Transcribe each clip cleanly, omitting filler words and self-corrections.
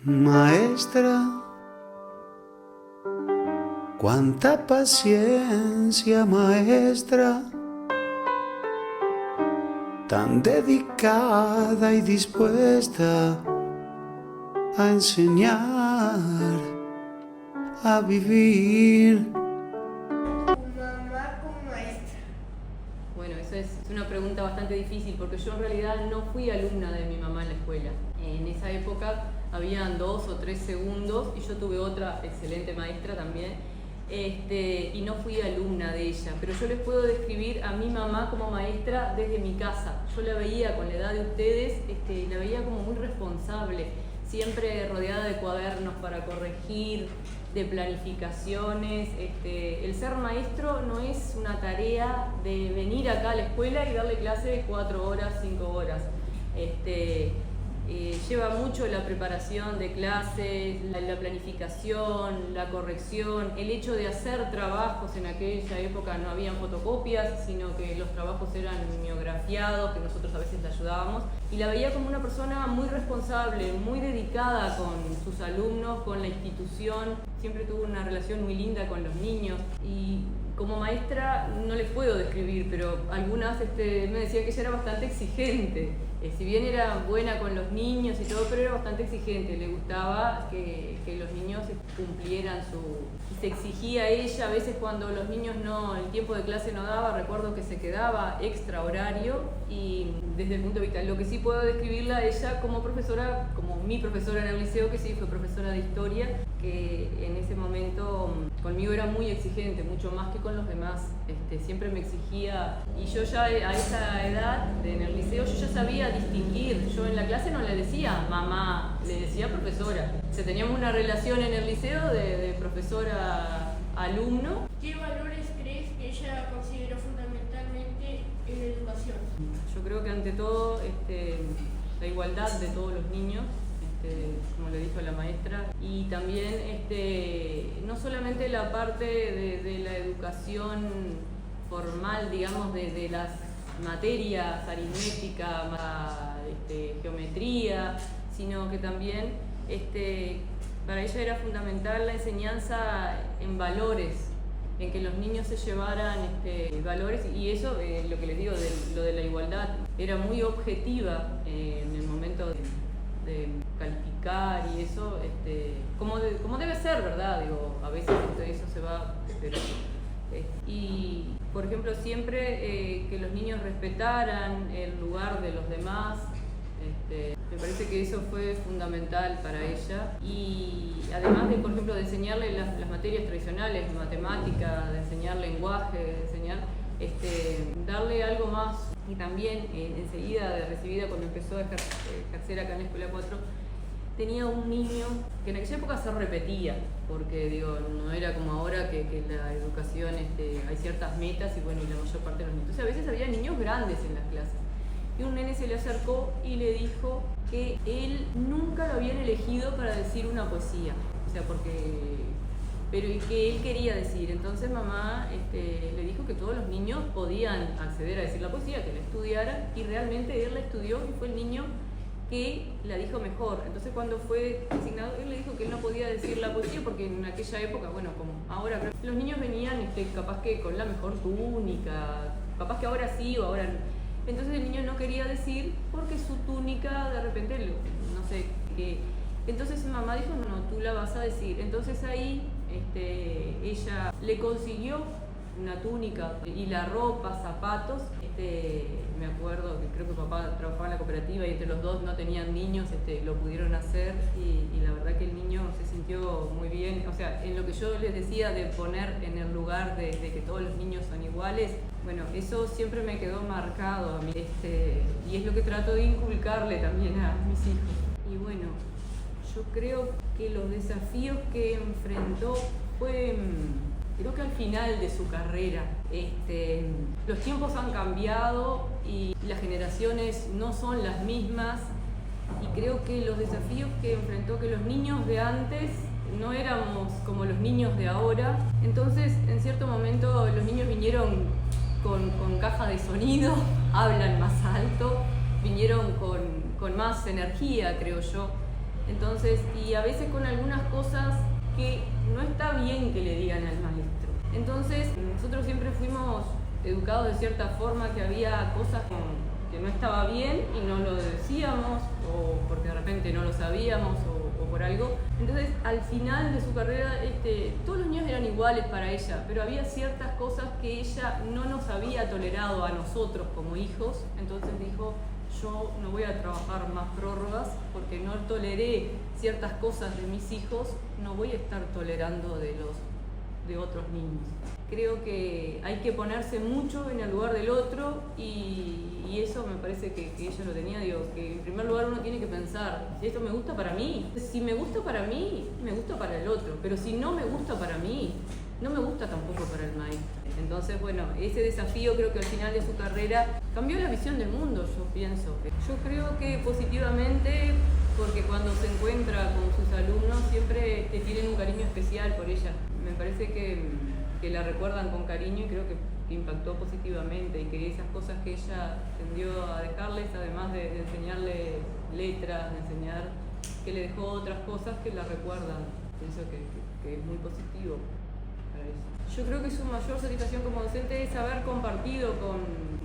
Maestra, cuánta paciencia, maestra, tan dedicada y dispuesta a enseñar, a vivir. Mamá como maestra. Bueno, esa es una pregunta bastante difícil porque yo en realidad no fui alumna de mi mamá en la escuela. En esa época habían 2 o 3 segundos y yo tuve otra excelente maestra también, y no fui alumna de ella, pero yo les puedo describir a mi mamá como maestra desde mi casa. Yo la veía con la edad de ustedes, la veía como muy responsable, siempre rodeada de cuadernos para corregir, de planificaciones. El ser maestro no es una tarea de venir acá a la escuela y darle clase 4 horas, 5 horas. Lleva mucho la preparación de clases, la planificación, la corrección, el hecho de hacer trabajos. En aquella época no habían fotocopias, sino que los trabajos eran mimeografiados, que nosotros a veces le ayudábamos, y la veía como una persona muy responsable, muy dedicada con sus alumnos, con la institución. Siempre tuvo una relación muy linda con los niños, y como maestra no les puedo describir, pero algunas me decían que ella era bastante exigente. Si bien era buena con los niños y todo, pero era bastante exigente. Le gustaba que los niños cumplieran y se exigía a ella. A veces cuando los niños el tiempo de clase no daba, recuerdo que se quedaba extra horario. Y desde el punto de vista, lo que sí puedo describirla a ella como profesora, como mi profesora en el liceo, que sí fue profesora de historia, que en ese momento conmigo era muy exigente, mucho más que con los demás. Siempre me exigía, y yo ya a esa edad, en el liceo, yo ya sabía distinguir. Yo en la clase no le decía mamá, le decía profesora. Teníamos una relación en el liceo de profesora-alumno. ¿Qué valores crees que ella consideró fundamentalmente en la educación? Yo creo que ante todo la igualdad de todos los niños, como le dijo la maestra, y también no solamente la parte de la educación formal, digamos, de las materias, aritmética, geometría, sino que también para ella era fundamental la enseñanza en valores, en que los niños se llevaran valores, y eso, lo que les digo, lo de la igualdad, era muy objetiva en el momento de calificar y eso, como debe ser, ¿verdad? Digo, a veces eso se va, pero, y por ejemplo siempre que los niños respetaran el lugar de los demás. Me parece que eso fue fundamental para ella, y además de, por ejemplo, de enseñarle las materias tradicionales, matemática, de enseñar lenguaje, de enseñar, darle algo más. Y también enseguida de recibida, cuando empezó a ejercer acá en la Escuela 4, tenía un niño que en aquella época se repetía, porque digo, no era como ahora que la educación hay ciertas metas y bueno, y la mayor parte de los niños. Entonces a veces había niños grandes en las clases. Y un nene se le acercó y le dijo que él nunca lo habían elegido para decir una poesía. O sea, pero que él quería decir. Entonces mamá le dijo que todos los niños podían acceder a decir la poesía, que la estudiaran, y realmente él la estudió y fue el niño que la dijo mejor. Entonces cuando fue designado, él le dijo que él no podía decir la poesía porque en aquella época, bueno, como ahora, los niños venían capaz que con la mejor túnica, capaz que ahora sí o ahora no. Entonces el niño no quería decir porque su túnica de repente, no sé qué. Entonces mamá dijo, no, tú la vas a decir. Entonces ahí ella le consiguió una túnica y la ropa, zapatos. Me acuerdo que creo que papá trabajaba en la cooperativa y entre los dos no tenían niños, lo pudieron hacer, y la verdad que el niño se sintió muy bien. O sea, en lo que yo les decía de poner en el lugar de que todos los niños son iguales, bueno, eso siempre me quedó marcado a mí, y es lo que trato de inculcarle también a mis hijos. Y bueno, yo creo que los desafíos que enfrentó fue, creo que al final de su carrera. Los tiempos han cambiado y las generaciones no son las mismas, y creo que los desafíos que enfrentó, que los niños de antes no éramos como los niños de ahora. Entonces, en cierto momento, los niños vinieron con caja de sonido, hablan más alto, vinieron con más energía, creo yo. Entonces, y a veces con algunas cosas que no está bien que le digan al maestro. Entonces, nosotros siempre fuimos educados de cierta forma, que había cosas que no estaba bien y no lo decíamos, o porque de repente no lo sabíamos, o por algo. Entonces, al final de su carrera, todos los niños eran iguales para ella, pero había ciertas cosas que ella no nos había tolerado a nosotros como hijos. Entonces dijo: yo no voy a trabajar más prórrogas porque no toleré ciertas cosas de mis hijos, no voy a estar tolerando de otros niños. Creo que hay que ponerse mucho en el lugar del otro, y eso me parece que ella lo tenía. Digo, que en primer lugar uno tiene que pensar: si esto me gusta para mí, si me gusta para mí, me gusta para el otro, pero si no me gusta para mí, no me gusta tampoco para el maestro. Entonces, bueno, ese desafío creo que al final de su carrera cambió la visión del mundo, yo pienso. Yo creo que positivamente, porque cuando se encuentra con sus alumnos siempre tienen un cariño especial por ella. Me parece que la recuerdan con cariño, y creo que impactó positivamente, y que esas cosas que ella tendió a dejarles, además de enseñarle letras, de enseñar, que le dejó otras cosas que la recuerdan. Pienso que es muy positivo para ella. Yo creo que su mayor satisfacción como docente es haber compartido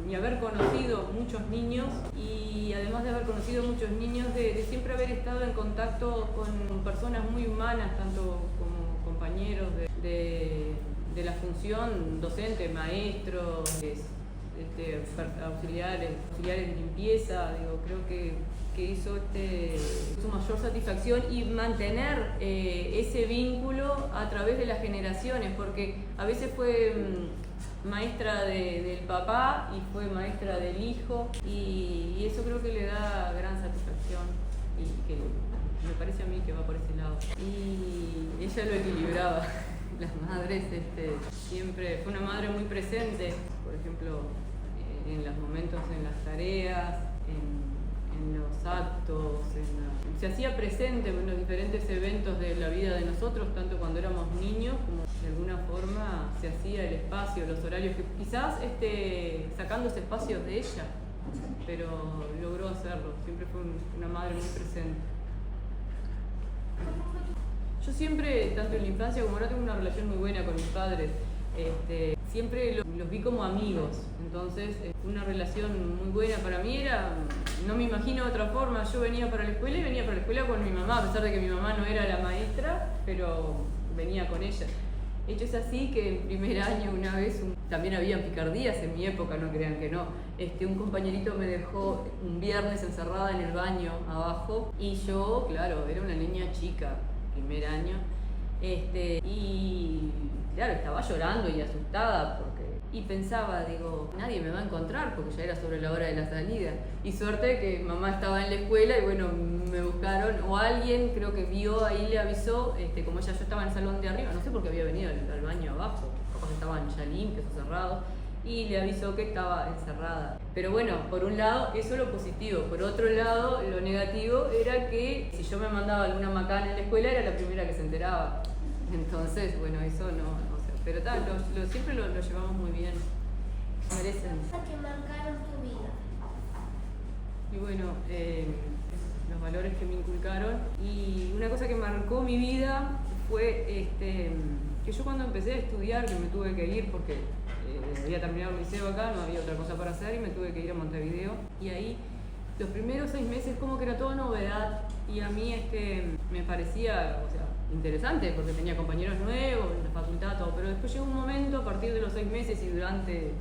y haber conocido muchos niños, y además de haber conocido muchos niños, de siempre haber estado en contacto con personas muy humanas, tanto como compañeros de la función docente, maestros, auxiliares de limpieza. Digo, creo que hizo su mayor satisfacción, y mantener ese vínculo a través de las generaciones, porque a veces fue maestra del papá y fue maestra del hijo, y eso creo que le da gran satisfacción, y que me parece a mí que va por ese lado. Y ella lo equilibraba. Las madres siempre fue una madre muy presente, por ejemplo, en los momentos, en las tareas, en los actos, se hacía presente en los diferentes eventos de la vida de nosotros, tanto cuando éramos niños como de alguna forma se hacía el espacio, los horarios, que quizás sacándose espacios de ella, pero logró hacerlo. Siempre fue una madre muy presente. Yo siempre, tanto en la infancia como ahora, tengo una relación muy buena con mis padres. Siempre los vi como amigos, entonces una relación muy buena. Para mí no me imagino de otra forma. Yo venía para la escuela, y venía para la escuela con mi mamá, a pesar de que mi mamá no era la maestra, pero venía con ella. Hecho es así que en primer año una vez, también había picardías en mi época, no crean que no, un compañerito me dejó un viernes encerrada en el baño abajo, y yo, claro, era una niña chica, primer año, y claro, estaba llorando y asustada y pensaba, digo, nadie me va a encontrar, porque ya era sobre la hora de la salida, y suerte que mamá estaba en la escuela, y bueno, me buscaron, o alguien creo que vio ahí, le avisó, como yo estaba en el salón de arriba, no sé por qué había venido al baño abajo, capaz estaban ya limpios o cerrados, y le avisó que estaba encerrada. Pero bueno, por un lado, eso es lo positivo. Por otro lado, lo negativo era que si yo me mandaba alguna macana en la escuela, era la primera que se enteraba. Entonces, bueno, eso no sé. Pero tal, siempre lo llevamos muy bien. Merecen. Que marcaron tu vida. Y bueno, los valores que me inculcaron. Y una cosa que marcó mi vida fue que yo, cuando empecé a estudiar, que me tuve que ir porque había terminado el liceo acá, no había otra cosa para hacer, y me tuve que ir a Montevideo, y ahí los primeros 6 meses como que era toda novedad, y a mí me parecía, interesante, porque tenía compañeros nuevos en la facultad, todo, pero después llegó un momento, a partir de los 6 meses y durante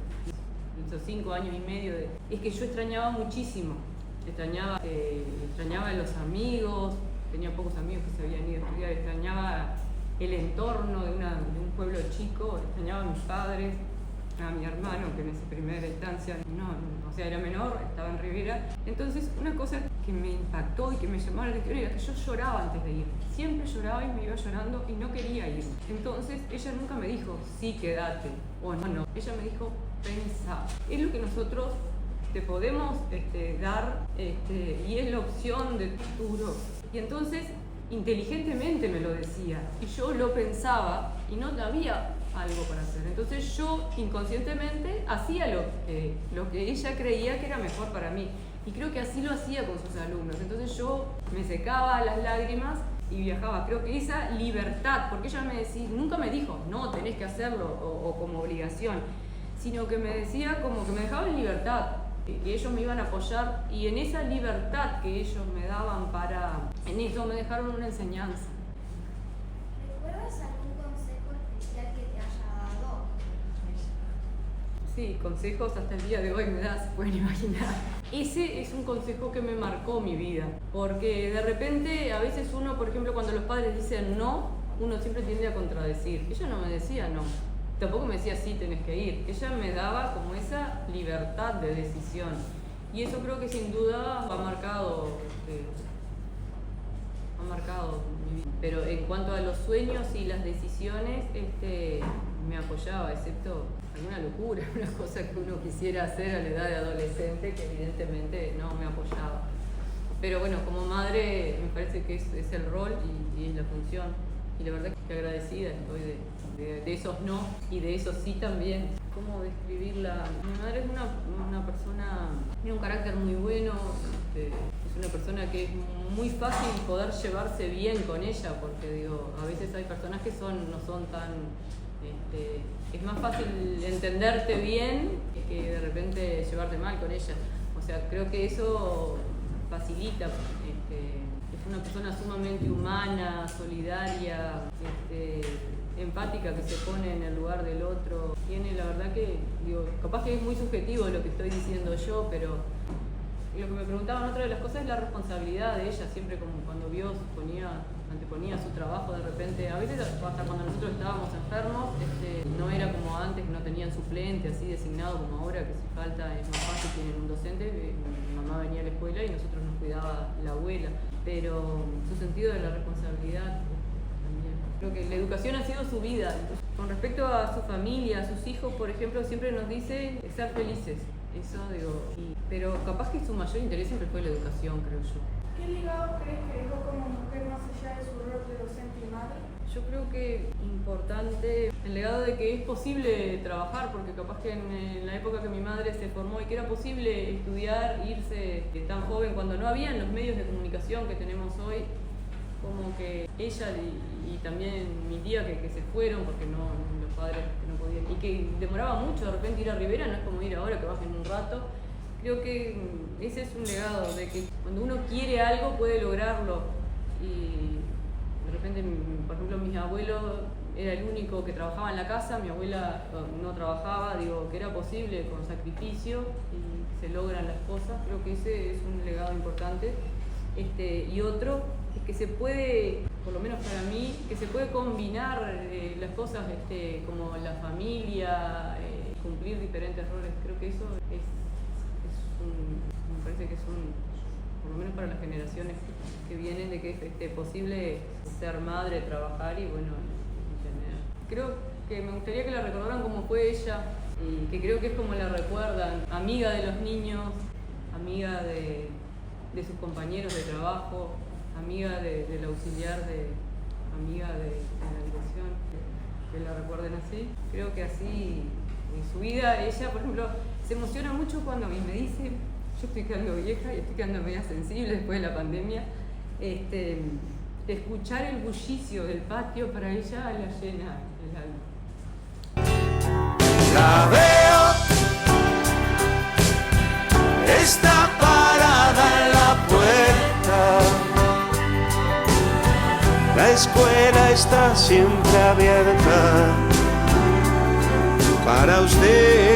esos 5 años y medio, es que yo extrañaba muchísimo, extrañaba a los amigos, tenía pocos amigos que se habían ido a estudiar, extrañaba el entorno de un pueblo chico, extrañaba a mis padres, a mi hermano, que en esa primera instancia era menor, estaba en Rivera. Entonces, una cosa que me impactó y que me llamó la atención era que yo lloraba antes de ir. Siempre lloraba y me iba llorando y no quería ir. Entonces, ella nunca me dijo, sí, quédate, o no. Ella me dijo, pensá. Es lo que nosotros te podemos dar, y es la opción del futuro. Y entonces, inteligentemente me lo decía, y yo lo pensaba, y no había algo para hacer. Entonces yo inconscientemente hacía lo que ella creía que era mejor para mí, y creo que así lo hacía con sus alumnos. Entonces yo me secaba las lágrimas y viajaba. Creo que esa libertad, porque ella me decía, nunca me dijo, no, tenés que hacerlo o como obligación, sino que me decía como que me dejaba en libertad, que ellos me iban a apoyar, y en esa libertad que ellos me daban en eso me dejaron una enseñanza. ¿Recuerdas algún consejo especial que te haya dado? Sí, consejos hasta el día de hoy me das, pueden imaginar. Ese es un consejo que me marcó mi vida, porque de repente a veces uno, por ejemplo, cuando los padres dicen no, uno siempre tiende a contradecir. Ella no me decía no, tampoco me decía sí, tenés que ir. Ella me daba como esa libertad de decisión, y eso creo que sin duda ha marcado mi vida. Pero en cuanto a los sueños y las decisiones, me apoyaba, excepto alguna locura, una cosa que uno quisiera hacer a la edad de adolescente, que evidentemente no me apoyaba. Pero bueno, como madre me parece que es el rol y es la función, y la verdad que agradecida estoy de esos no y de esos sí también. ¿Cómo describirla? Mi madre es una persona, tiene un carácter muy bueno, es una persona que es muy fácil poder llevarse bien con ella, porque digo, a veces hay personas que no son tan... es más fácil entenderte bien que de repente llevarte mal con ella. O sea, creo que eso facilita. Es una persona sumamente humana, solidaria, empática, que se pone en el lugar del otro. Tiene, la verdad que, digo, capaz que es muy subjetivo lo que estoy diciendo yo, pero lo que me preguntaban, otra de las cosas es la responsabilidad de ella, siempre como cuando anteponía su trabajo de repente, a veces hasta cuando nosotros estábamos enfermos, no era como antes, no tenían suplente así designado como ahora, que si falta es más fácil, tienen un docente, mi mamá venía a la escuela y nosotros nos cuidaba la abuela, pero su sentido de la responsabilidad también. Creo que la educación ha sido su vida. Con respecto a su familia, a sus hijos, por ejemplo, siempre nos dice ser felices. Eso digo, pero capaz que su mayor interés siempre fue la educación, creo yo. ¿Qué legado crees que dejó como mujer más allá de su rol de docente y madre? Yo creo que importante el legado de que es posible trabajar, porque capaz que en la época que mi madre se formó y que era posible estudiar, irse tan joven, cuando no habían los medios de comunicación que tenemos hoy, como que ella y también mi tía que se fueron porque los padres que no podían, y que demoraba mucho de repente ir a Rivera, no es como ir ahora que vas en un rato. Creo que ese es un legado, de que cuando uno quiere algo puede lograrlo, y de repente, por ejemplo, mis abuelos era el único que trabajaba en la casa, mi abuela no trabajaba, digo, que era posible con sacrificio y se logran las cosas. Creo que ese es un legado importante. Y otro es que se puede, por lo menos para mí, que se puede combinar las cosas como la familia, cumplir diferentes roles. Creo que eso me parece que es por lo menos para las generaciones que vienen, de que es posible ser madre, trabajar y bueno, y tener. Creo que me gustaría que la recordaran como fue ella, y que creo que es como la recuerdan, amiga de los niños, amiga de sus compañeros de trabajo, amiga del auxiliar, amiga de la dirección, que la recuerden así. Creo que así en su vida, ella, por ejemplo, se emociona mucho cuando a mí me dice, yo estoy quedando vieja y estoy quedando media sensible después de la pandemia, escuchar el bullicio del patio para ella la llena el alma. La veo, está parada en la puerta. La escuela está siempre abierta para usted.